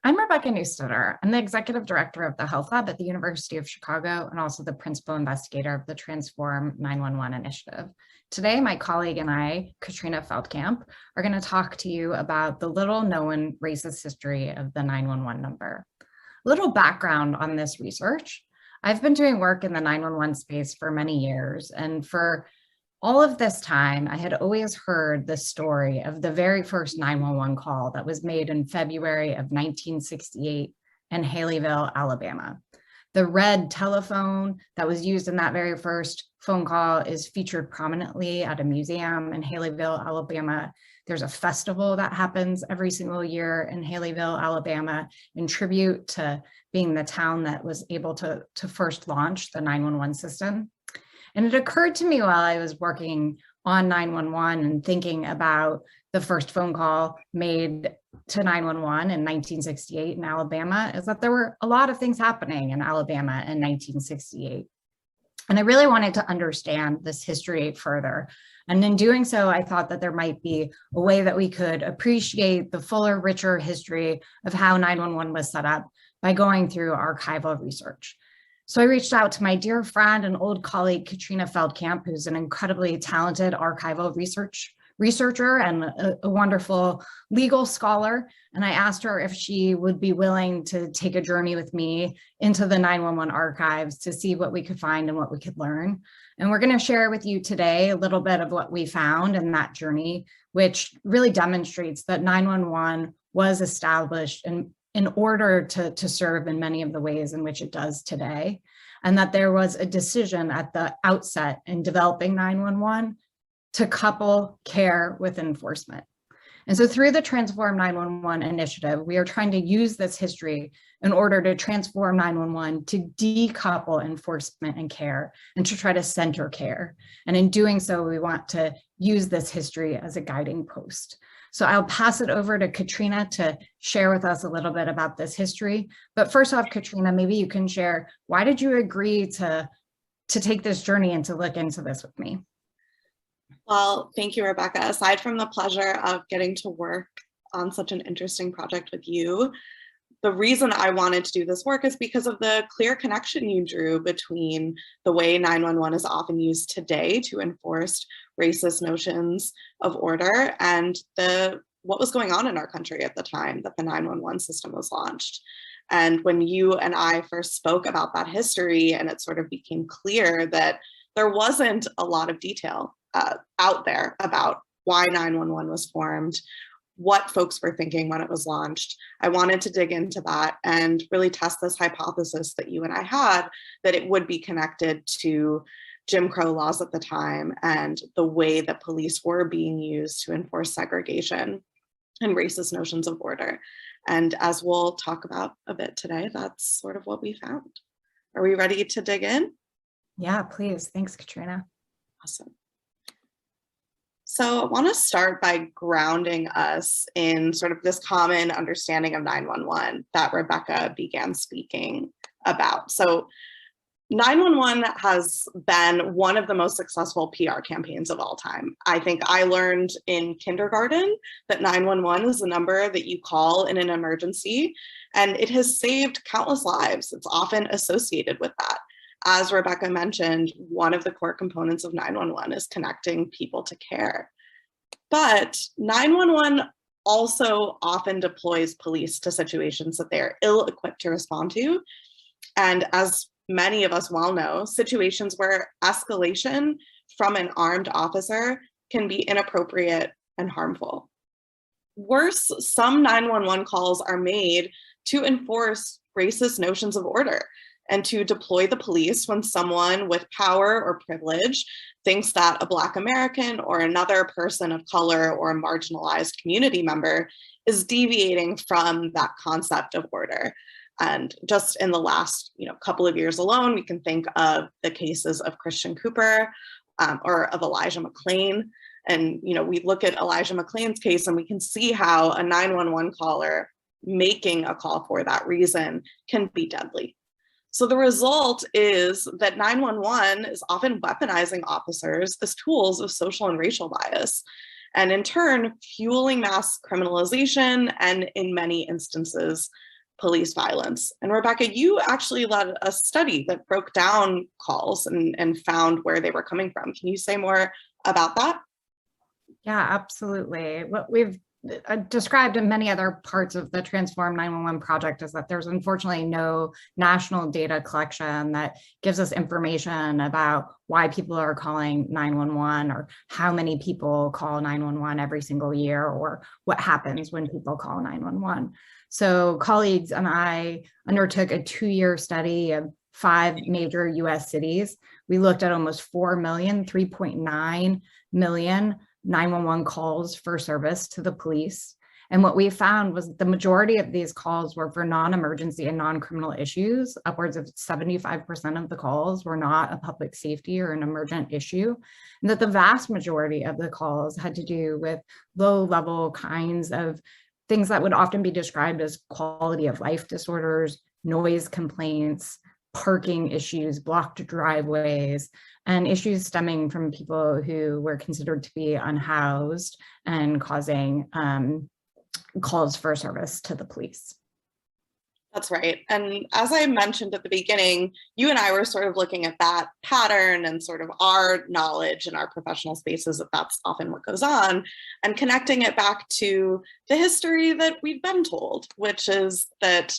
I'm Rebecca Neusteter. I'm the executive director of the Health Lab at the University of Chicago and also the principal investigator of the Transform 911 initiative. Today, my colleague and I, Katrina Feldkamp, are going to talk to you about the little known racist history of the 911 number. A little background on this research. I've been doing work in the 911 space for many years, and for all of this time, I had always heard the story of the very first 911 call that was made in February of 1968 in Haleyville, Alabama. The red telephone that was used in that very first phone call is featured prominently at a museum in Haleyville, Alabama. There's a festival that happens every single year in Haleyville, Alabama, in tribute to being the town that was able to first launch the 911 system. And it occurred to me while I was working on 911 and thinking about the first phone call made to 911 in 1968 in Alabama, is that there were a lot of things happening in Alabama in 1968. And I really wanted to understand this history further. And in doing so, I thought that there might be a way that we could appreciate the fuller, richer history of how 911 was set up by going through archival research. So I reached out to my dear friend and old colleague, Katrina Feldkamp, who's an incredibly talented archival researcher and a wonderful legal scholar. And I asked her if she would be willing to take a journey with me into the 911 archives to see what we could find and what we could learn. And we're going to share with you today a little bit of what we found in that journey, which really demonstrates that 911 was established in order to serve in many of the ways in which it does today, and that there was a decision at the outset in developing 911 to couple care with enforcement. And so through the Transform 911 initiative, we are trying to use this history in order to transform 911 to decouple enforcement and care and to try to center care. And in doing so, we want to use this history as a guiding post. So I'll pass it over to Katrina to share with us a little bit about this history. But first off, Katrina, maybe you can share, why did you agree to take this journey and to look into this with me? Well, thank you, Rebecca. Aside from the pleasure of getting to work on such an interesting project with you, the reason I wanted to do this work is because of the clear connection you drew between the way 911 is often used today to enforce racist notions of order and what was going on in our country at the time that the 911 system was launched. And when you and I first spoke about that history, and it sort of became clear that there wasn't a lot of detail out there about why 911 was formed, what folks were thinking when it was launched, I wanted to dig into that and really test this hypothesis that you and I had, that it would be connected to Jim Crow laws at the time and the way that police were being used to enforce segregation and racist notions of order. And as we'll talk about a bit today, that's sort of what we found. Are we ready to dig in? Yeah, please. Thanks, Katrina. Awesome. So I want to start by grounding us in sort of this common understanding of 911 that Rebecca began speaking about. So 911 has been one of the most successful PR campaigns of all time. I think I learned in kindergarten that 911 is the number that you call in an emergency, and it has saved countless lives. It's often associated with that. As Rebecca mentioned, one of the core components of 911 is connecting people to care. But 911 also often deploys police to situations that they are ill-equipped to respond to. And as many of us well know, situations where escalation from an armed officer can be inappropriate and harmful. Worse, some 911 calls are made to enforce racist notions of order and to deploy the police when someone with power or privilege thinks that a Black American or another person of color or a marginalized community member is deviating from that concept of order. And just in the last couple of years alone, we can think of the cases of Christian Cooper or of Elijah McClain. And we look at Elijah McClain's case and we can see how a 911 caller making a call for that reason can be deadly. So the result is that 911 is often weaponizing officers as tools of social and racial bias. and in turn, fueling mass criminalization and, in many instances, police violence. And Rebecca, you actually led a study that broke down calls and found where they were coming from. Can you say more about that? Yeah, absolutely. What we've described in many other parts of the Transform 911 project is that there's unfortunately no national data collection that gives us information about why people are calling 911 or how many people call 911 every single year or what happens when people call 911. So colleagues and I undertook a 2-year study of 5 major US cities. We looked at almost 4 million, 3.9 million 911 calls for service to the police. And what we found was the majority of these calls were for non-emergency and non-criminal issues. Upwards of 75% of the calls were not a public safety or an emergent issue. And that the vast majority of the calls had to do with low-level kinds of things that would often be described as quality of life disorders, noise complaints, parking issues, blocked driveways, and issues stemming from people who were considered to be unhoused and causing calls for service to the police. That's right. And as I mentioned at the beginning, you and I were sort of looking at that pattern and sort of our knowledge in our professional spaces that that's often what goes on, and connecting it back to the history that we've been told, which is that,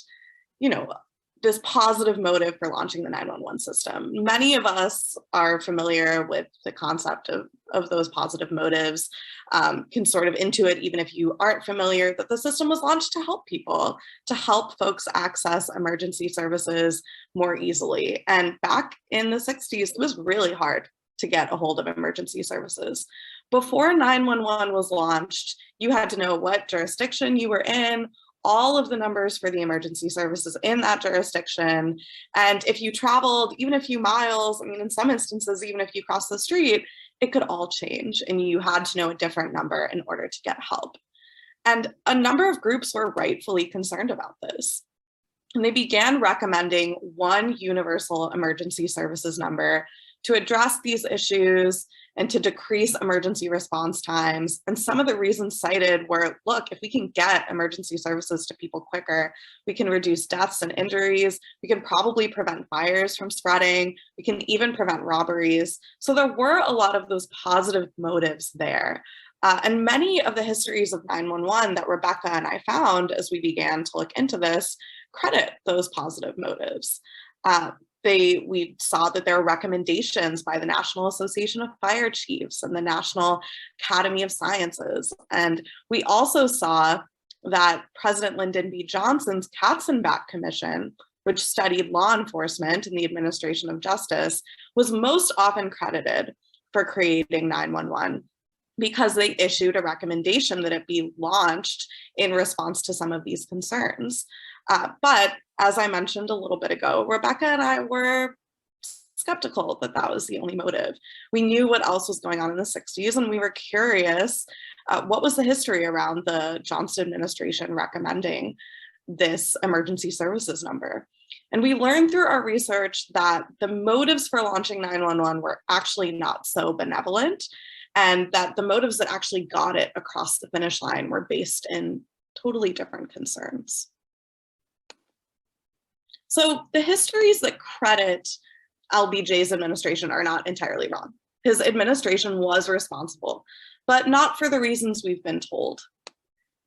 you know, this positive motive for launching the 911 system. Many of us are familiar with the concept of those positive motives, can sort of intuit, even if you aren't familiar, that the system was launched to help people, to help folks access emergency services more easily. And back in the 60s, it was really hard to get a hold of emergency services. Before 911 was launched, you had to know what jurisdiction you were in, all of the numbers for the emergency services in that jurisdiction. And if you traveled even a few miles, I mean, in some instances, even if you crossed the street, it could all change and you had to know a different number in order to get help. And a number of groups were rightfully concerned about this. And they began recommending one universal emergency services number to address these issues and to decrease emergency response times. And some of the reasons cited were, look, if we can get emergency services to people quicker, we can reduce deaths and injuries, we can probably prevent fires from spreading, we can even prevent robberies. So there were a lot of those positive motives there. And many of the histories of 911 that Rebecca and I found as we began to look into this credit those positive motives. We saw that there were recommendations by the National Association of Fire Chiefs and the National Academy of Sciences. And we also saw that President Lyndon B. Johnson's Kerner Commission, which studied law enforcement and the administration of justice, was most often credited for creating 911 because they issued a recommendation that it be launched in response to some of these concerns. But as I mentioned a little bit ago, Rebecca and I were skeptical that that was the only motive. We knew what else was going on in the 60s, and we were curious, what was the history around the Johnson administration recommending this emergency services number? And we learned through our research that the motives for launching 911 were actually not so benevolent, and that the motives that actually got it across the finish line were based in totally different concerns. So the histories that credit LBJ's administration are not entirely wrong. His administration was responsible, but not for the reasons we've been told.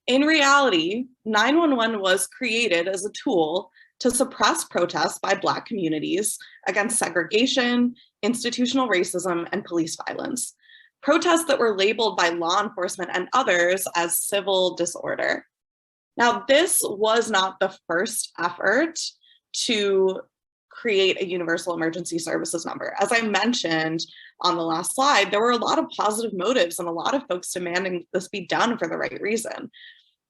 In reality, 911 was created as a tool to suppress protests by Black communities against segregation, institutional racism, and police violence. Protests that were labeled by law enforcement and others as civil disorder. Now, this was not the first effort to create a universal emergency services number. As I mentioned on the last slide, there were a lot of positive motives and a lot of folks demanding this be done for the right reason.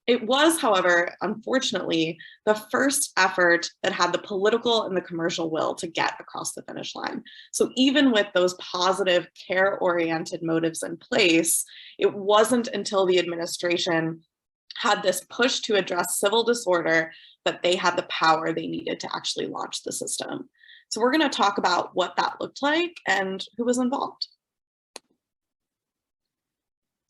It was, however, unfortunately, the first effort that had the political and the commercial will to get across the finish line. So even with those positive, care-oriented motives in place, it wasn't until the administration had this push to address civil disorder that they had the power they needed to actually launch the system. So we're going to talk about what that looked like and who was involved.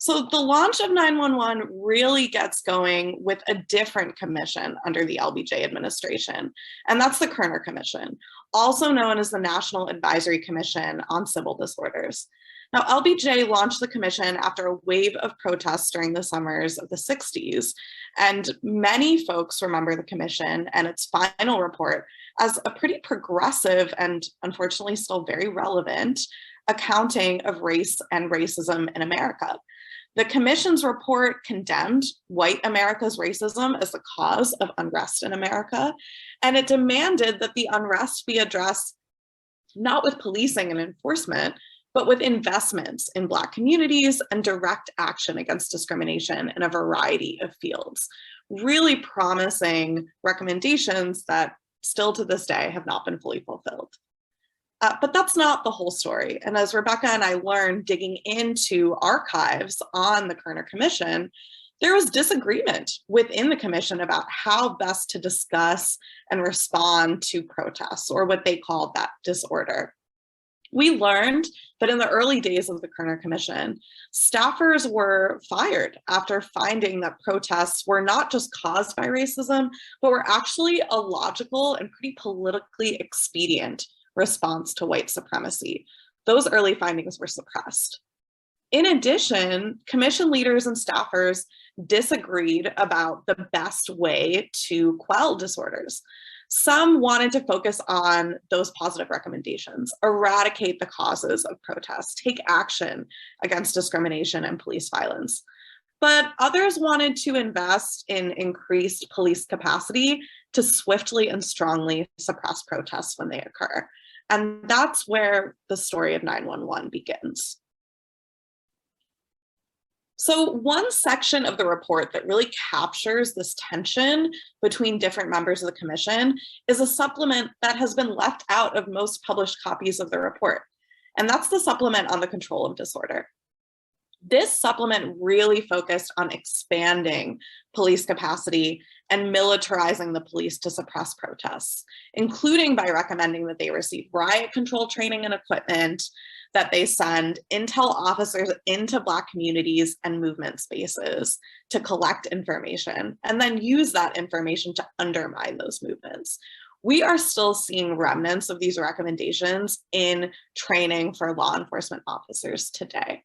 So the launch of 911 really gets going with a different commission under the LBJ administration, and that's the Kerner Commission, also known as the National Advisory Commission on Civil Disorders. Now, LBJ launched the commission after a wave of protests during the summers of the 60s, and many folks remember the commission and its final report as a pretty progressive and unfortunately still very relevant accounting of race and racism in America. The commission's report condemned white America's racism as the cause of unrest in America, and it demanded that the unrest be addressed not with policing and enforcement, but with investments in Black communities and direct action against discrimination in a variety of fields. Really promising recommendations that still to this day have not been fully fulfilled. But that's not the whole story. And as Rebecca and I learned digging into archives on the Kerner Commission, there was disagreement within the commission about how best to discuss and respond to protests, or what they called that disorder. We learned that in the early days of the Kerner Commission, staffers were fired after finding that protests were not just caused by racism, but were actually a logical and pretty politically expedient response to white supremacy. Those early findings were suppressed. In addition, commission leaders and staffers disagreed about the best way to quell disorders. Some wanted to focus on those positive recommendations, eradicate the causes of protests, take action against discrimination and police violence. But others wanted to invest in increased police capacity to swiftly and strongly suppress protests when they occur. And that's where the story of 911 begins. So one section of the report that really captures this tension between different members of the commission is a supplement that has been left out of most published copies of the report. And that's the supplement on the control of disorder. This supplement really focused on expanding police capacity and militarizing the police to suppress protests, including by recommending that they receive riot control training and equipment, that they send intel officers into Black communities and movement spaces to collect information, and then use that information to undermine those movements. We are still seeing remnants of these recommendations in training for law enforcement officers today.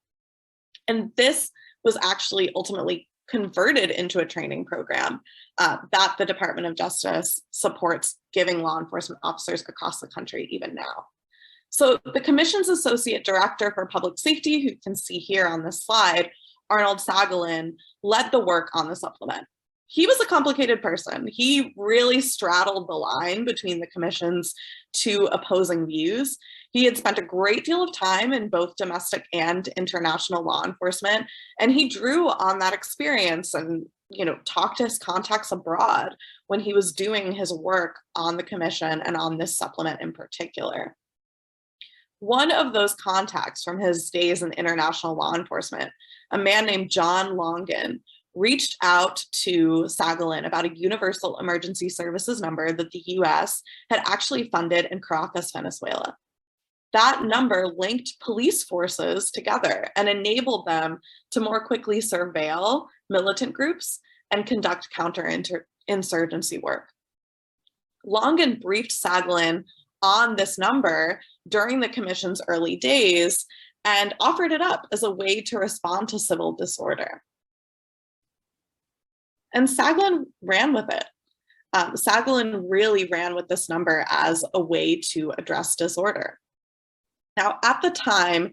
And this was actually ultimately converted into a training program that the Department of Justice supports giving law enforcement officers across the country even now. So the Commission's Associate Director for Public Safety, who you can see here on this slide, Arnold Sagalin, led the work on the supplement. He was a complicated person. He really straddled the line between the Commission's two opposing views. He had spent a great deal of time in both domestic and international law enforcement, and he drew on that experience and talked to his contacts abroad when he was doing his work on the Commission and on this supplement in particular. One of those contacts from his days in international law enforcement, a man named John Longan, reached out to Sagalin about a universal emergency services number that the US had actually funded in Caracas, Venezuela. That number linked police forces together and enabled them to more quickly surveil militant groups and conduct counterinsurgency work. Longan briefed Sagalin on this number during the Commission's early days and offered it up as a way to respond to civil disorder. And Sagalin ran with it. Sagalin really ran with this number as a way to address disorder. Now, at the time,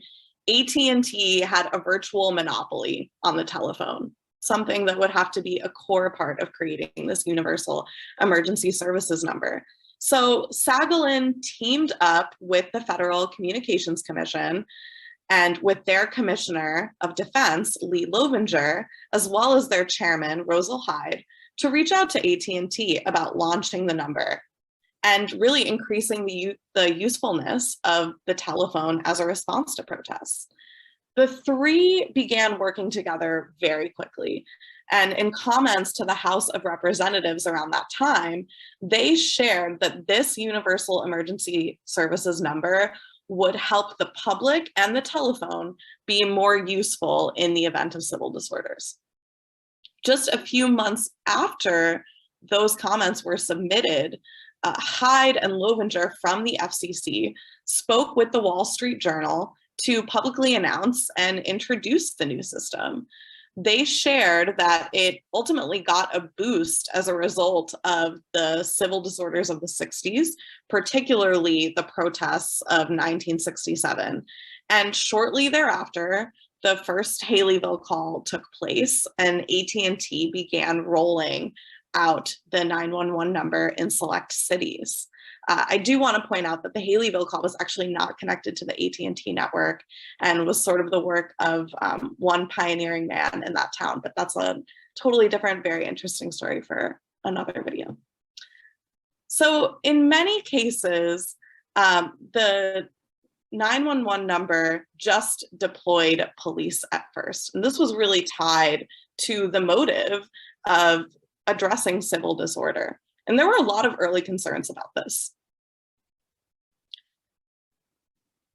AT&T had a virtual monopoly on the telephone, something that would have to be a core part of creating this universal emergency services number. So Sagalin teamed up with the Federal Communications Commission and with their Commissioner of Defense, Lee Lovinger, as well as their chairman, Rosal Hyde, to reach out to AT&T about launching the number and really increasing the usefulness of the telephone as a response to protests. The three began working together very quickly. And in comments to the House of Representatives around that time, they shared that this universal emergency services number would help the public and the telephone be more useful in the event of civil disorders. Just a few months after those comments were submitted, Hyde and Lovinger from the FCC spoke with the Wall Street Journal to publicly announce and introduce the new system. They shared that it ultimately got a boost as a result of the civil disorders of the 60s, particularly the protests of 1967. And shortly thereafter, the first Haleyville call took place, and AT&T began rolling out the 911 number in select cities. I do want to point out that the Haleyville call was actually not connected to the AT&T network and was sort of the work of one pioneering man in that town, but that's a totally different, very interesting story for another video. So in many cases, the 911 number just deployed police at first. And this was really tied to the motive of addressing civil disorder. And there were a lot of early concerns about this.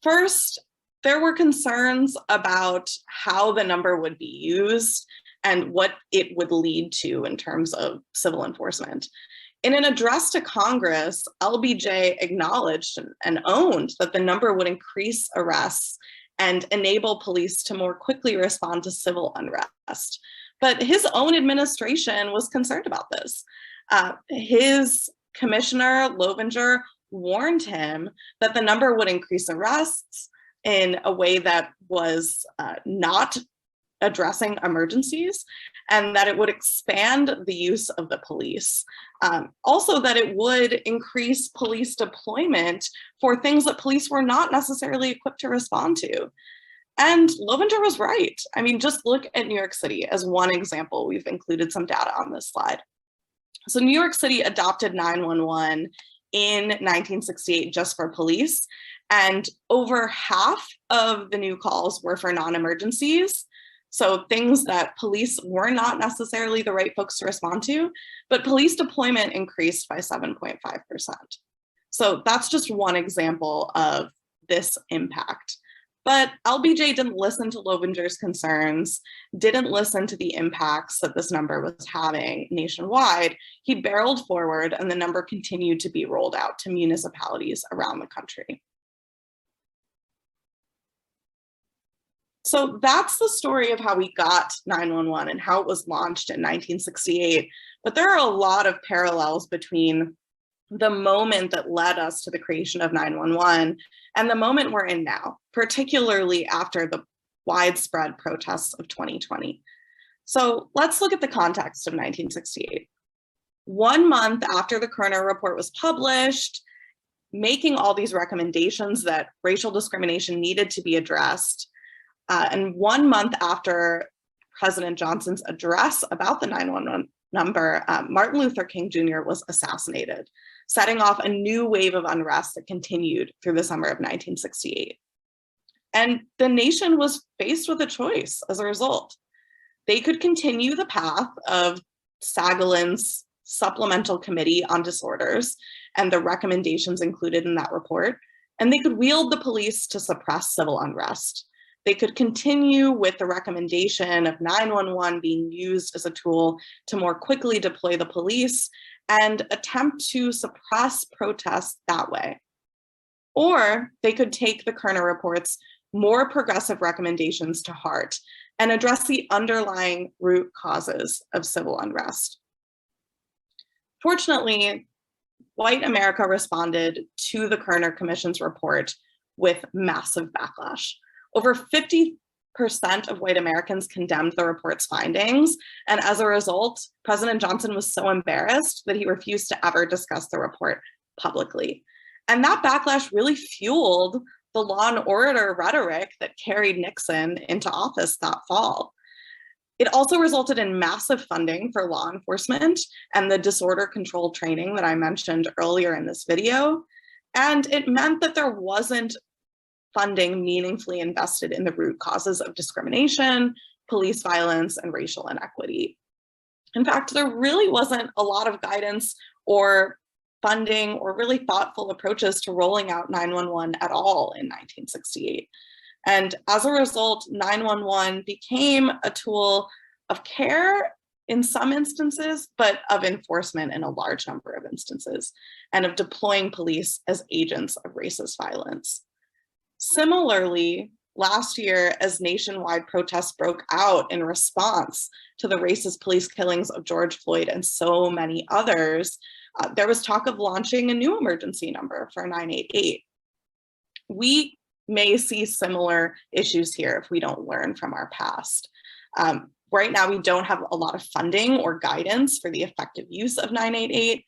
First, there were concerns about how the number would be used and what it would lead to in terms of civil enforcement. In an address to Congress, LBJ acknowledged and owned that the number would increase arrests and enable police to more quickly respond to civil unrest. But his own administration was concerned about this. His commissioner, Lovinger, warned him that the number would increase arrests in a way that was not addressing emergencies, and that it would expand the use of the police. Also that it would increase police deployment for things that police were not necessarily equipped to respond to. And Lovinger was right. I mean, just look at New York City as one example. We've included some data on this slide. So New York City adopted 911 in 1968 just for police, and over half of the new calls were for non-emergencies. So things that police were not necessarily the right folks to respond to, but police deployment increased by 7.5%. So that's just one example of this impact. But LBJ didn't listen to Lovinger's concerns, didn't listen to the impacts that this number was having nationwide. He barreled forward, and the number continued to be rolled out to municipalities around the country. So that's the story of how we got 911 and how it was launched in 1968. But there are a lot of parallels between the moment that led us to the creation of 911 and the moment we're in now, particularly after the widespread protests of 2020. So let's look at the context of 1968. 1 month after the Kerner report was published, making all these recommendations that racial discrimination needed to be addressed, and 1 month after President Johnson's address about the 911 number, Martin Luther King Jr. was assassinated, setting off a new wave of unrest that continued through the summer of 1968. And the nation was faced with a choice as a result. They could continue the path of Sagelin's supplemental committee on disorders and the recommendations included in that report, and they could wield the police to suppress civil unrest. They could continue with the recommendation of 911 being used as a tool to more quickly deploy the police and attempt to suppress protests that way. Or they could take the Kerner report's more progressive recommendations to heart and address the underlying root causes of civil unrest. Fortunately, white America responded to the Kerner Commission's report with massive backlash. Over 50% of white Americans condemned the report's findings, and as a result, President Johnson was so embarrassed that he refused to ever discuss the report publicly. And that backlash really fueled the law and order rhetoric that carried Nixon into office that fall. It also resulted in massive funding for law enforcement and the disorder control training that I mentioned earlier in this video. And it meant that there wasn't funding meaningfully invested in the root causes of discrimination, police violence, and racial inequity. In fact, there really wasn't a lot of guidance or funding or really thoughtful approaches to rolling out 911 at all in 1968. And as a result, 911 became a tool of care in some instances, but of enforcement in a large number of instances, and of deploying police as agents of racist violence. Similarly, last year, as nationwide protests broke out in response to the racist police killings of George Floyd and so many others, there was talk of launching a new emergency number for 988. We may see similar issues here if we don't learn from our past. Right now, we don't have a lot of funding or guidance for the effective use of 988.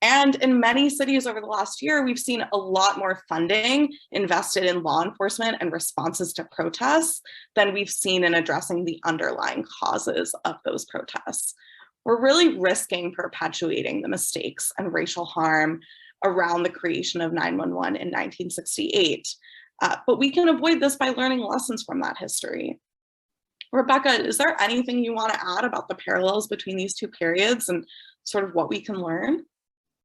And in many cities over the last year, we've seen a lot more funding invested in law enforcement and responses to protests than we've seen in addressing the underlying causes of those protests. We're really risking perpetuating the mistakes and racial harm around the creation of 911 in 1968. But we can avoid this by learning lessons from that history. Rebecca, is there anything you want to add about the parallels between these two periods and sort of what we can learn?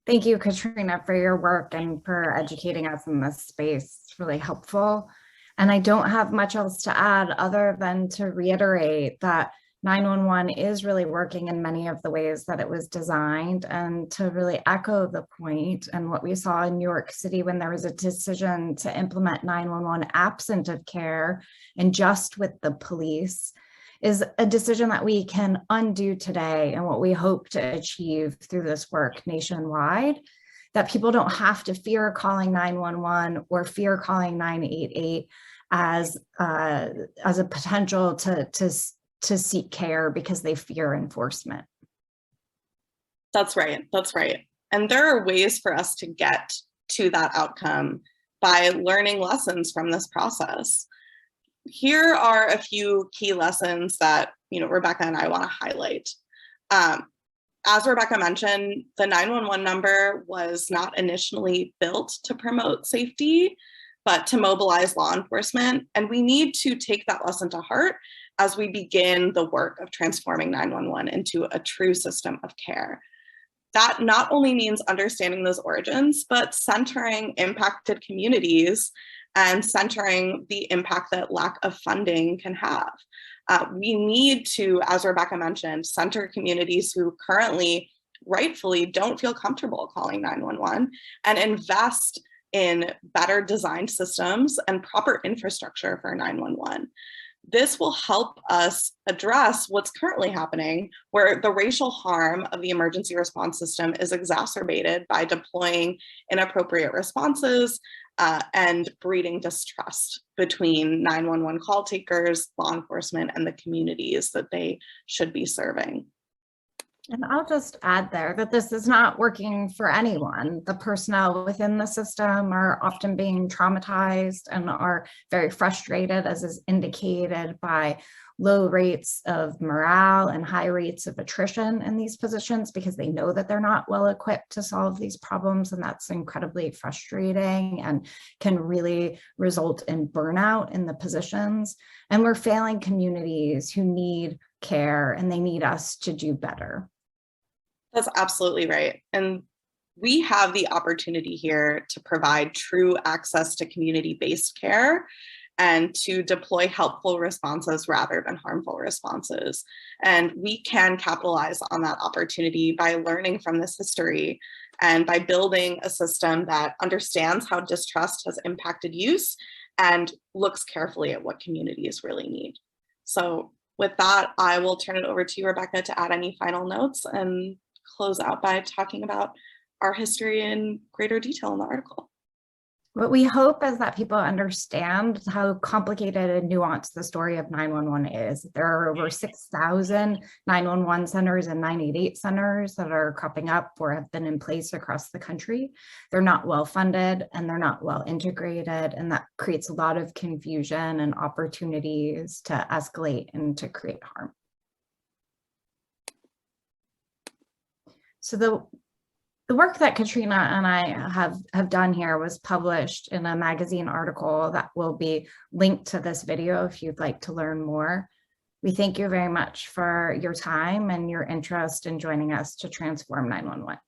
Thank you, Katrina, for your work and for educating us in this space. It's really helpful. And I don't have much else to add other than to reiterate that 911 is really working in many of the ways that it was designed, and to really echo the point and what we saw in New York City when there was a decision to implement 911 absent of care and just with the police is a decision that we can undo today, and what we hope to achieve through this work nationwide, that people don't have to fear calling 911 or fear calling 988 as a potential to seek care because they fear enforcement. That's right. That's right. And there are ways for us to get to that outcome by learning lessons from this process. Here are a few key lessons that Rebecca and I want to highlight. As Rebecca mentioned, the 911 number was not initially built to promote safety, but to mobilize law enforcement. And we need to take that lesson to heart as we begin the work of transforming 911 into a true system of care. That not only means understanding those origins, but centering impacted communities and centering the impact that lack of funding can have. We need to, as Rebecca mentioned, center communities who currently rightfully don't feel comfortable calling 911 and invest in better designed systems and proper infrastructure for 911. This will help us address what's currently happening, where the racial harm of the emergency response system is exacerbated by deploying inappropriate responses and breeding distrust between 911 call takers, law enforcement, and the communities that they should be serving. And I'll just add there that this is not working for anyone. The personnel within the system are often being traumatized and are very frustrated, as is indicated by low rates of morale and high rates of attrition in these positions, because they know that they're not well equipped to solve these problems. And that's incredibly frustrating and can really result in burnout in the positions. And we're failing communities who need care, and they need us to do better. That's absolutely right. And we have the opportunity here to provide true access to community-based care and to deploy helpful responses rather than harmful responses. And we can capitalize on that opportunity by learning from this history and by building a system that understands how distrust has impacted use and looks carefully at what communities really need. So with that, I will turn it over to you, Rebecca, to add any final notes and close out by talking about our history in greater detail in the article. What we hope is that people understand how complicated and nuanced the story of 911 is. There are over 6,000 911 centers and 988 centers that are cropping up or have been in place across the country. They're not well funded and they're not well integrated, and that creates a lot of confusion and opportunities to escalate and to create harm. So the work that Katrina and I have done here was published in a magazine article that will be linked to this video if you'd like to learn more. We thank you very much for your time and your interest in joining us to transform 911.